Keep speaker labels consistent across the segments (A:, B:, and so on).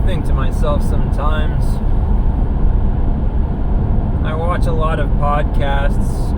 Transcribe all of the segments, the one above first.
A: think to myself sometimes, I watch a lot of podcasts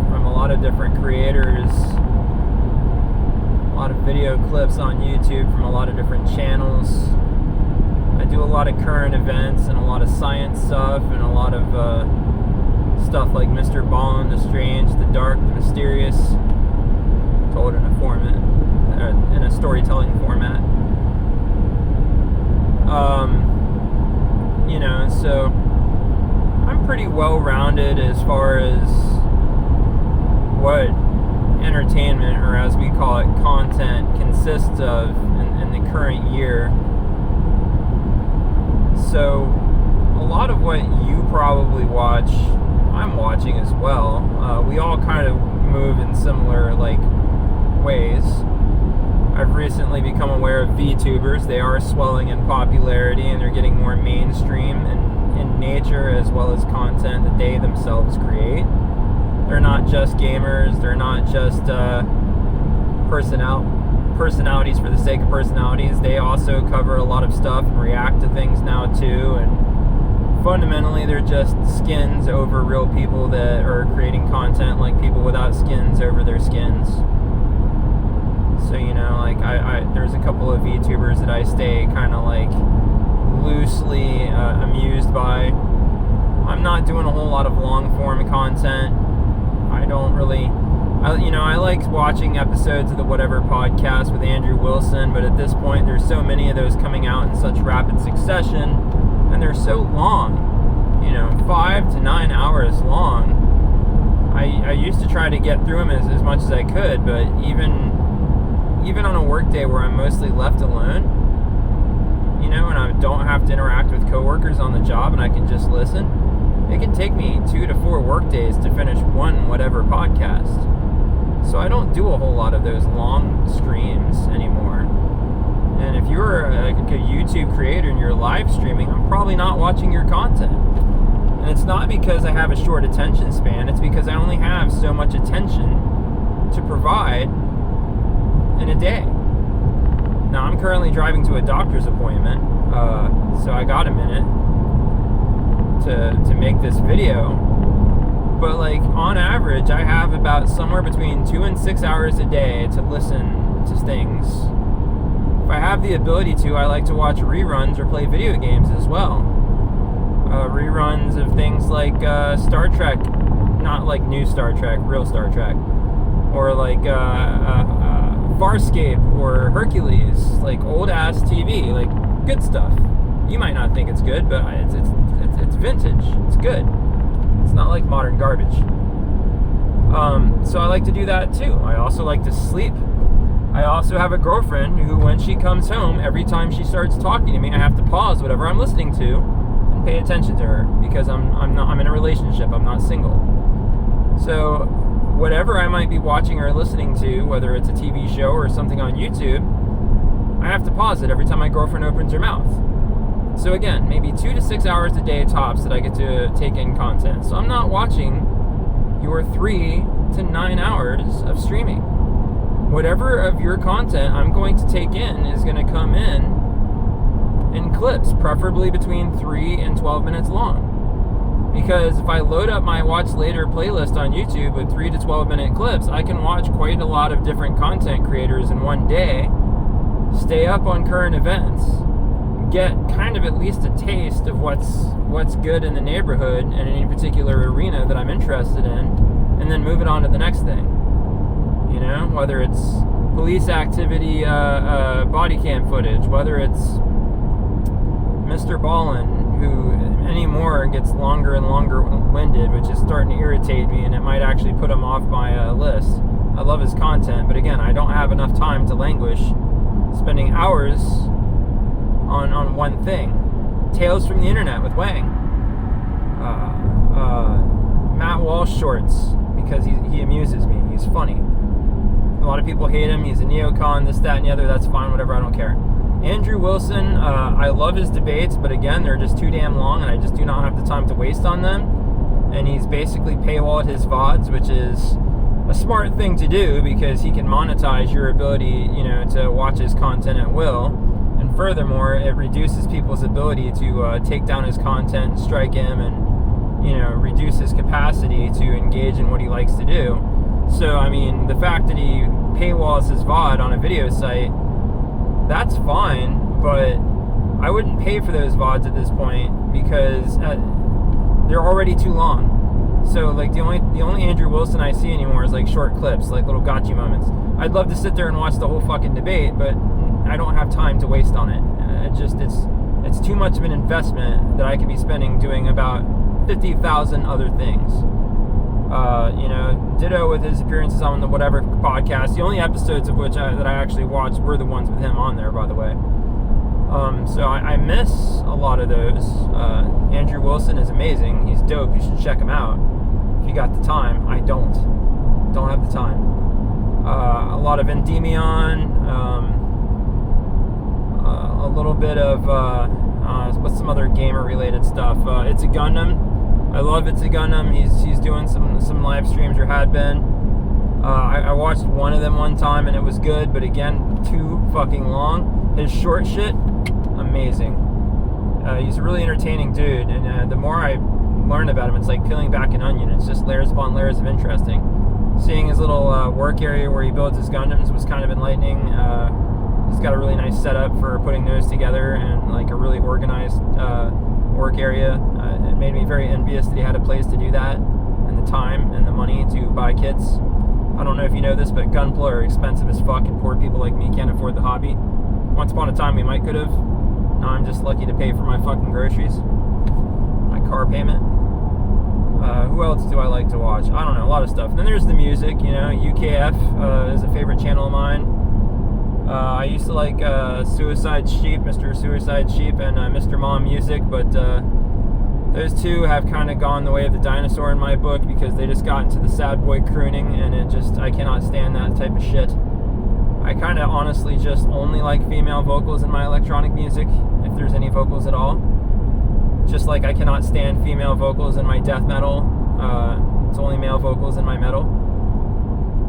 A: from a lot of different creators, a lot of video clips on YouTube from a lot of different channels. I do a lot of current events and a lot of science stuff and a lot of stuff like Mr. Ballin, the strange, the dark, the mysterious, told in a storytelling format. So I'm pretty well-rounded as far as what entertainment, or as we call it, content, consists of in the current year. So a lot of what you probably watch, I'm watching as well. We all kind of move in similar ways. I've recently become aware of VTubers. They are swelling in popularity and they're getting more mainstream in nature as well as content that they themselves create. They're not just gamers. They're not just personalities for the sake of personalities. They also cover a lot of stuff and react to things now too. And fundamentally, they're just skins over real people that are creating content, like people without skins over their skins. So, there's a couple of VTubers that I stay kind of loosely amused by. I'm not doing a whole lot of long form content. I like watching episodes of the Whatever podcast with Andrew Wilson, but at this point there's so many of those coming out in such rapid succession, and they're so long, 5 to 9 hours long. I used to try to get through them as much as I could, but even on a work day where I'm mostly left alone, and I don't have to interact with coworkers on the job and I can just listen, it can take me 2 to 4 work days to finish one Whatever podcast. So I don't do a whole lot of those long streams anymore. And if you're a YouTube creator and you're live streaming, I'm probably not watching your content. And it's not because I have a short attention span, it's because I only have so much attention to provide in a day. Now, I'm currently driving to a doctor's appointment, so I got a minute to make this video. But on average, I have about somewhere between 2 and 6 hours a day to listen to things. If I have the ability to, I like to watch reruns or play video games as well. Reruns of things like Star Trek, not like new Star Trek, real Star Trek, or Farscape or Hercules, old ass TV, good stuff. You might not think it's good, but it's vintage. It's good. It's not like modern garbage. So I like to do that too. I also like to sleep. I also have a girlfriend who, when she comes home, every time she starts talking to me, I have to pause whatever I'm listening to and pay attention to her, because I'm in a relationship. I'm not single. So whatever I might be watching or listening to, whether it's a TV show or something on YouTube, I have to pause it every time my girlfriend opens her mouth. So again, maybe 2 to 6 hours a day tops that I get to take in content. So I'm not watching your 3 to 9 hours of streaming. Whatever of your content I'm going to take in is going to come in clips, preferably between 3 and 12 minutes long. Because if I load up my Watch Later playlist on YouTube with 3 to 12 minute clips, I can watch quite a lot of different content creators in one day, stay up on current events, get kind of at least a taste of what's good in the neighborhood and in any particular arena that I'm interested in, and then move it on to the next thing. Whether it's police activity, body cam footage, whether it's Mr. Ballin, who anymore gets longer and longer winded, which is starting to irritate me, and it might actually put him off my list. I love his content, but again, I don't have enough time to languish spending hours on one thing. Tales from the Internet with Wang. Matt Walsh shorts, because he amuses me. He's funny. A lot of people hate him. He's a neocon, this, that, and the other. That's fine, whatever, I don't care. Andrew Wilson, I love his debates, but again, they're just too damn long, and I just do not have the time to waste on them. And he's basically paywalled his VODs, which is a smart thing to do, because he can monetize your ability, to watch his content at will. And And furthermore, it reduces people's ability to take down his content, strike him, and, you know, reduce his capacity to engage in what he likes to do. So, I mean, the fact that he paywalls his VOD on a video site, that's fine, but I wouldn't pay for those VODs at this point because they're already too long. So, like, the only Andrew Wilson I see anymore is, like, short clips, like little gotcha moments. I'd love to sit there and watch the whole fucking debate, but I don't have time to waste on it. It's too much of an investment that I could be spending doing about 50,000 other things. You know, ditto with his appearances on the whatever podcast. The only episodes of which that I actually watched were the ones with him on there, by the way. So I miss a lot of those. Andrew Wilson is amazing. He's dope. You should check him out if you got the time. I don't have the time. A lot of Endymion. A little bit of what's some other gamer related stuff. It's a Gundam. I love It's a Gundam. He's doing some live streams, or had been. I watched one of them one time and it was good, but again, too fucking long. His short shit, amazing. He's a really entertaining dude, and the more I learn about him, it's like peeling back an onion. It's just layers upon layers of interesting. Seeing his little work area where he builds his Gundams was kind of enlightening. He's got a really nice setup for putting those together, and like a really organized work area. It made me very envious that he had a place to do that, and the time and the money to buy kits. I don't know if you know this, but Gunpla are expensive as fuck, and poor people like me can't afford the hobby. Once upon a time we might could have. Now I'm just lucky to pay for my fucking groceries, my car payment. Who else do I like to watch? I don't know, a lot of stuff. And then there's the music, you know. UKF is a favorite channel of mine. I used to like Suicide Sheep, Mr. Suicide Sheep, and Mr. Mom Music, but those two have kind of gone the way of the dinosaur in my book, because they just got into the sad boy crooning, and I cannot stand that type of shit. I kind of honestly just only like female vocals in my electronic music, if there's any vocals at all. Just like I cannot stand female vocals in my death metal. It's only male vocals in my metal.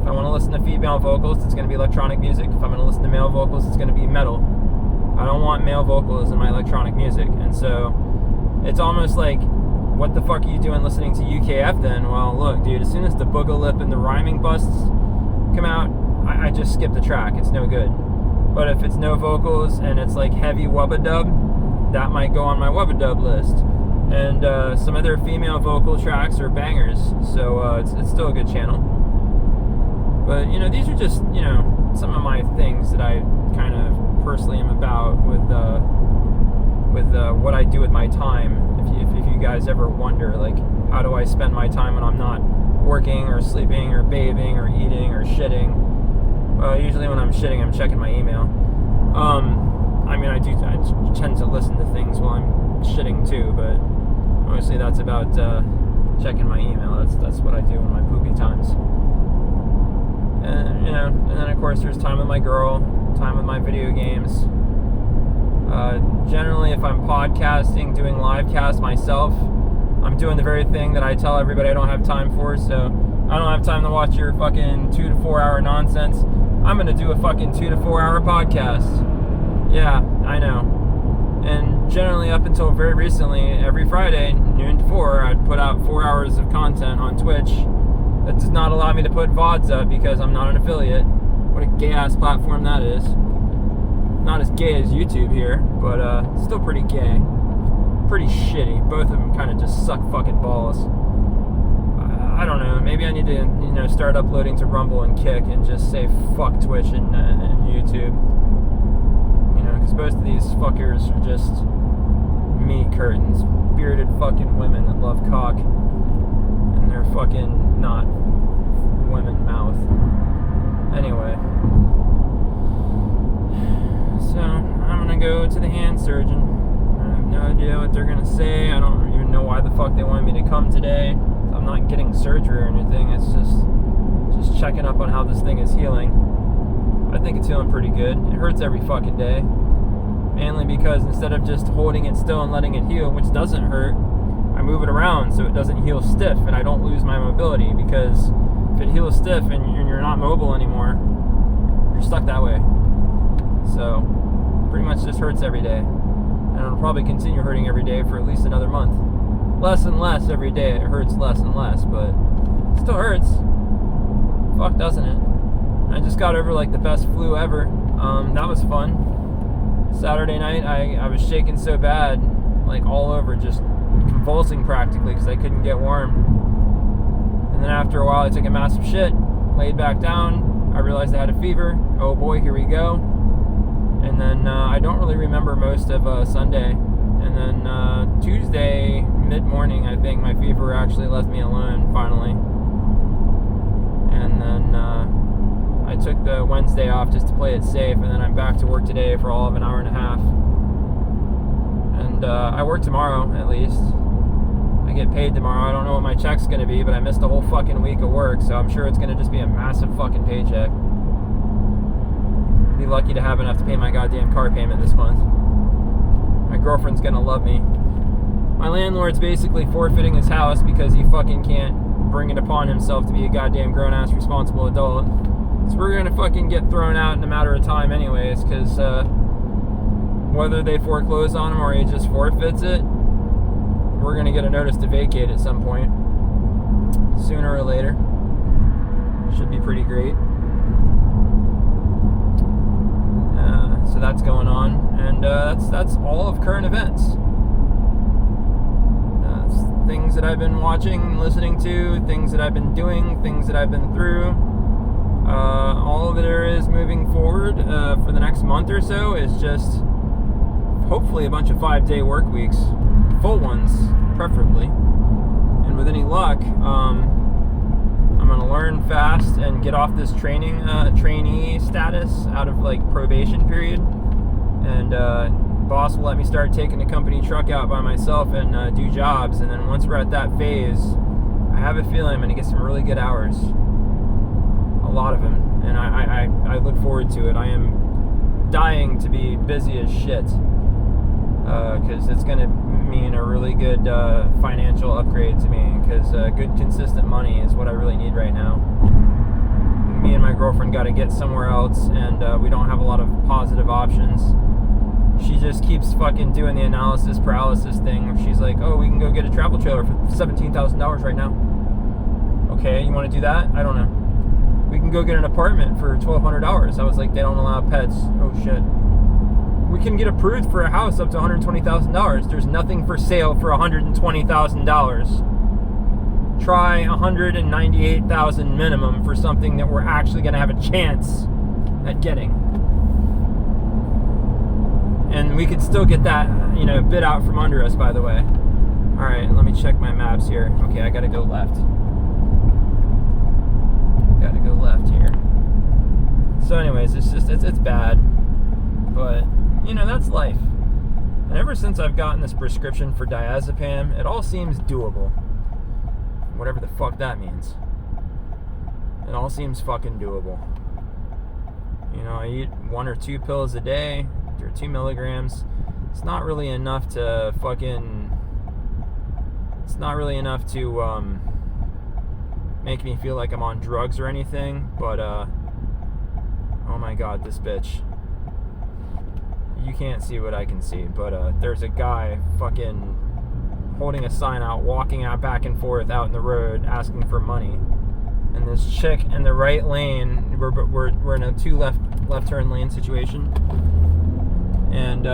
A: If I want to listen to female vocals, it's going to be electronic music. If I'm going to listen to male vocals, it's going to be metal. I don't want male vocals in my electronic music. And so it's almost like, what the fuck are you doing listening to UKF then? Well, look, dude, as soon as the boogalip and the rhyming busts come out, I just skip the track. It's no good. But if it's no vocals and it's like heavy wubba dub, that might go on my wubba dub list. And some of their female vocal tracks are bangers. So it's still a good channel. But, you know, these are just, you know, some of my things that I kind of personally am about with what I do with my time. If you guys ever wonder, like, how do I spend my time when I'm not working or sleeping or bathing or eating or shitting? Well, usually when I'm shitting, I'm checking my email. I mean, I tend to listen to things while I'm shitting too, but mostly that's about checking my email. That's what I do in my poopy times. And, you know, and then of course there's time with my girl, time with my video games. Generally, if I'm podcasting, doing live casts myself, I'm doing the very thing that I tell everybody I don't have time for. So I don't have time to watch your fucking 2 to 4 hour nonsense. I'm gonna do a fucking 2 to 4 hour podcast. Yeah, I know. And generally, up until very recently, every Friday, noon to 4, I'd put out 4 hours of content on Twitch. That does not allow me to put VODs up because I'm not an affiliate. What a gay-ass platform that is. Not as gay as YouTube here, but still pretty gay. Pretty shitty. Both of them kind of just suck fucking balls. I don't know. Maybe I need to, you know, start uploading to Rumble and Kick and just say fuck Twitch and YouTube. You know, because both of these fuckers are just meat curtains. Bearded fucking women that love cock. And they're fucking not women mouth. Anyway. So, I'm gonna go to the hand surgeon. I have no idea what they're gonna say. I don't even know why the fuck they wanted me to come today. I'm not getting surgery or anything. It's just checking up on how this thing is healing. I think it's healing pretty good. It hurts every fucking day. Mainly because instead of just holding it still and letting it heal, which doesn't hurt, I move it around so it doesn't heal stiff and I don't lose my mobility, because if it heals stiff and you're not mobile anymore, you're stuck that way. So pretty much just hurts every day. And it'll probably continue hurting every day for at least another month. Less and less every day. It hurts less and less, but it still hurts. Fuck, doesn't it? I just got over like the best flu ever. That was fun. Saturday night, I was shaking so bad, like all over, just convulsing practically because I couldn't get warm. And then after a while, I took a massive shit, laid back down. I realized I had a fever. Oh boy, here we go. And then I don't really remember most of Sunday. And then Tuesday, mid-morning, I think my fever actually left me alone, finally. And then I took the Wednesday off just to play it safe, and then I'm back to work today for all of an hour and a half. And I work tomorrow, at least. I get paid tomorrow. I don't know what my check's going to be, but I missed a whole fucking week of work, so I'm sure it's going to just be a massive fucking paycheck. Be lucky to have enough to pay my goddamn car payment this month. My girlfriend's going to love me. My landlord's basically forfeiting his house because he fucking can't bring it upon himself to be a goddamn grown-ass responsible adult. So we're going to fucking get thrown out in a matter of time anyways, because whether they foreclose on him or he just forfeits it, we're going to get a notice to vacate at some point, sooner or later. Should be pretty great. So that's going on, and that's all of current events. Things that I've been watching and listening to, things that I've been doing, things that I've been through. All that there is moving forward for the next month or so is just hopefully a bunch of 5-day work weeks, full ones preferably, and with any luck I'm going to learn fast and get off this trainee status out of like probation period, and boss will let me start taking the company truck out by myself and do jobs. And then once we're at that phase, I have a feeling I'm going to get some really good hours, a lot of them, and I look forward to it. I am dying to be busy as shit, because it's going to mean a really good financial upgrade to me, because good consistent money is what I really need right now. Me and my girlfriend got to get somewhere else, and we don't have a lot of positive options. She just keeps fucking doing the analysis paralysis thing where she's like, oh, we can go get a travel trailer for $17,000 right now. Okay, you want to do that? I don't know. We can go get an apartment for $1,200. I was like, they don't allow pets. Oh shit. We can get approved for a house up to $120,000. There's nothing for sale for $120,000. Try $198,000 minimum for something that we're actually going to have a chance at getting. And we could still get that, bit out from under us, by the way. All right, let me check my maps here. Okay, I got to go left. Got to go left here. So anyways, it's bad. But, that's life. And ever since I've gotten this prescription for diazepam, it all seems doable. Whatever the fuck that means. It all seems fucking doable. I eat 1 or 2 pills a day, or 2 milligrams. It's not really enough to make me feel like I'm on drugs or anything, but oh my god, this bitch. You can't see what I can see, but there's a guy fucking holding a sign out, walking out back and forth out in the road asking for money. And this chick in the right lane, we're in a 2 left turn lane situation, and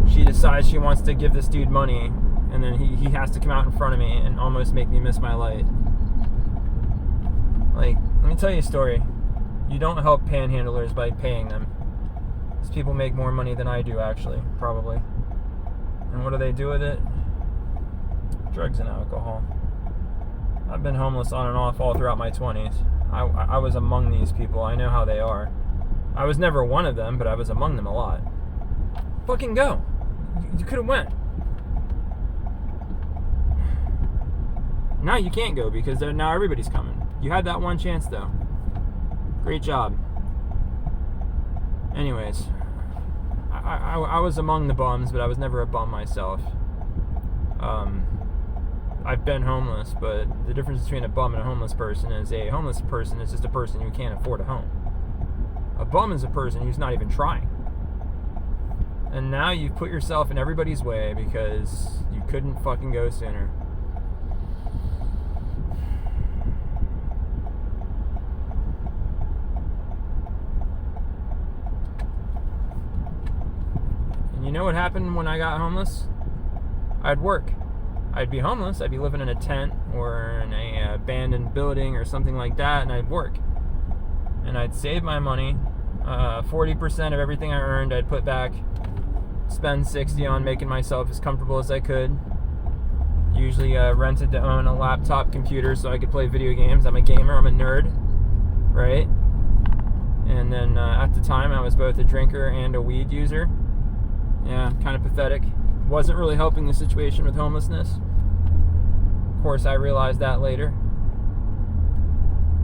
A: she decides she wants to give this dude money, and then he has to come out in front of me and almost make me miss my light. Like, let me tell you a story. You don't help panhandlers by paying them. These people make more money than I do, actually, probably. And what do they do with it? Drugs and alcohol. I've been homeless on and off all throughout my 20s. I was among these people. I know how they are. I was never one of them, but I was among them a lot. Fucking go. You could have went. Now you can't go because now everybody's coming. You had that one chance, though. Great job. Anyways, I was among the bums, but I was never a bum myself. I've been homeless, but the difference between a bum and a homeless person is just a person who can't afford a home. A bum is a person who's not even trying. And now you've put yourself in everybody's way because you couldn't fucking go sooner. And you know what happened when I got homeless? I'd work. I'd be homeless. I'd be living in a tent or in a abandoned building or something like that, and I'd work. And I'd save my money. 40% of everything I earned I'd put back, spend 60 on making myself as comfortable as I could. Usually rented to own a laptop computer so I could play video games. I'm a gamer, I'm a nerd, right? And then at the time I was both a drinker and a weed user. Yeah, kind of pathetic. Wasn't really helping the situation with homelessness. Of course, I realized that later.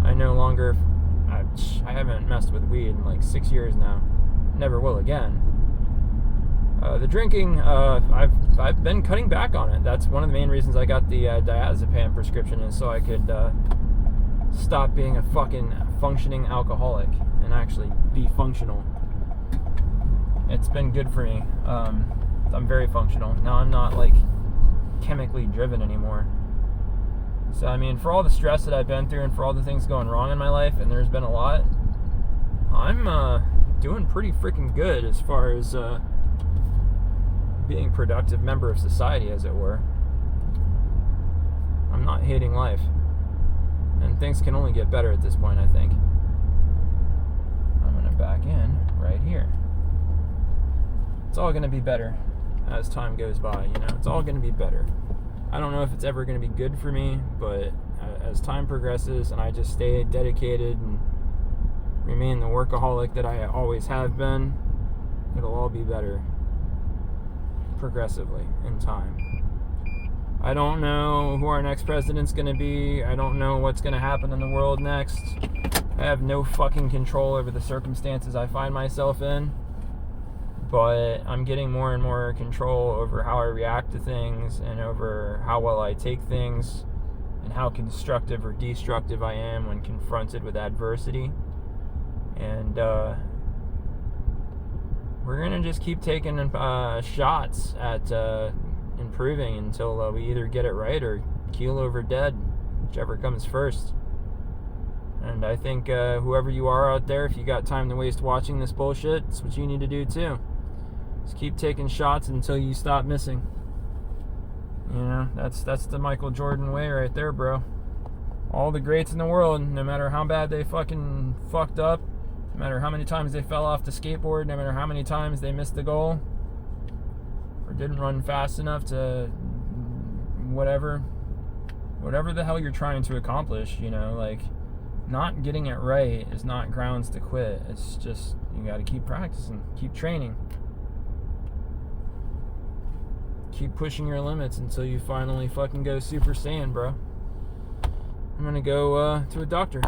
A: I no longer... I haven't messed with weed in like 6 years now. Never will again. The drinking, I've been cutting back on it. That's one of the main reasons I got the diazepam prescription, is so I could stop being a fucking functioning alcoholic and actually be functional. It's been good for me. I'm very functional. Now I'm not like chemically driven anymore. So, I mean, for all the stress that I've been through and for all the things going wrong in my life, and there's been a lot, I'm doing pretty freaking good as far as being a productive member of society, as it were. I'm not hating life. And things can only get better at this point, I think. I'm going to back in right here. It's all going to be better as time goes by, you know? It's all going to be better. I don't know if it's ever going to be good for me, but as time progresses and I just stay dedicated and remain the workaholic that I always have been, it'll all be better progressively in time. I don't know who our next president's going to be. I don't know what's going to happen in the world next. I have no fucking control over the circumstances I find myself in. But I'm getting more and more control over how I react to things and over how well I take things and how constructive or destructive I am when confronted with adversity. And we're going to just keep taking shots at improving until we either get it right or keel over dead, whichever comes first. And I think whoever you are out there, if you got time to waste watching this bullshit, it's what you need to do too. Just keep taking shots until you stop missing. You know, that's the Michael Jordan way right there, bro. All the greats in the world, no matter how bad they fucking fucked up, no matter how many times they fell off the skateboard, no matter how many times they missed the goal, or didn't run fast enough to whatever the hell you're trying to accomplish, you know, like, not getting it right is not grounds to quit. It's just, you gotta keep practicing, keep training. Keep pushing your limits until you finally fucking go Super Saiyan, bro. I'm gonna go to a doctor.